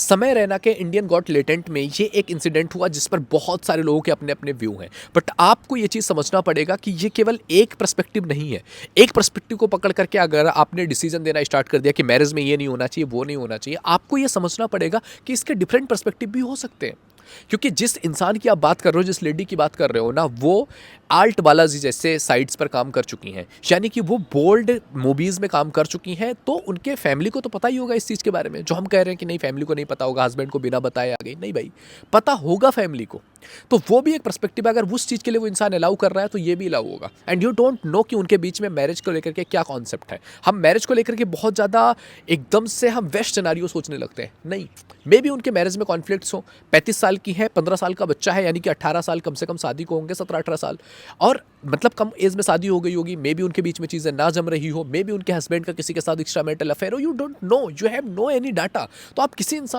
समय रैना के Indian got latent में ये एक इंसिडेंट हुआ जिस पर बहुत सारे लोगों के अपने अपने व्यू हैं। बट आपको ये चीज़ समझना पड़ेगा कि ये केवल एक पर्सपेक्टिव नहीं है। एक पर्सपेक्टिव को पकड़ करके अगर आपने डिसीजन देना स्टार्ट कर दिया कि मैरिज में ये नहीं होना चाहिए, वो नहीं होना चाहिए, आपको ये समझना पड़ेगा कि इसके डिफरेंट पर्सपेक्टिव भी हो सकते हैं। क्योंकि जिस इंसान की आप बात कर रहे हो, जिस लेडी की बात कर रहे हो ना, वो आल्ट बालाजी जैसे साइट्स पर काम कर चुकी हैं, यानी कि वो बोल्ड मूवीज़ में काम कर चुकी हैं। तो उनके फैमिली को तो पता ही होगा इस चीज़ के बारे में। जो हम कह रहे हैं कि नहीं फैमिली को नहीं पता होगा, हस्बैंड को बिना बताए आ गई, नहीं भाई, पता होगा फैमिली को। तो वो भी एक पर्सपेक्टिव है। अगर उस चीज़ के लिए वो इंसान अलाउ कर रहा है तो ये भी अलाउ होगा। एंड यू डोंट नो कि उनके बीच में मैरिज को लेकर के क्या कॉन्सेप्ट है। हम मैरिज को लेकर के बहुत ज़्यादा एकदम से हम वेस्ट सिनेरियो सोचने लगते हैं। नहीं, मे बी उनके मैरिज में कॉन्फ्लिक्ट्स हो। 35 साल की है, 15 साल का बच्चा है, यानी कि 18 साल कम से कम शादी को होंगे, 17-18 साल, और मतलब कम एज में शादी हो गई होगी। मे बी उनके बीच में चीज़ें ना जम रही हो, मे बी उनके हस्बैंड का किसी के साथ एक्स्ट्रा मैरिटल अफेयर हो। You don't know, you have no any data. तो आप किसी इंसान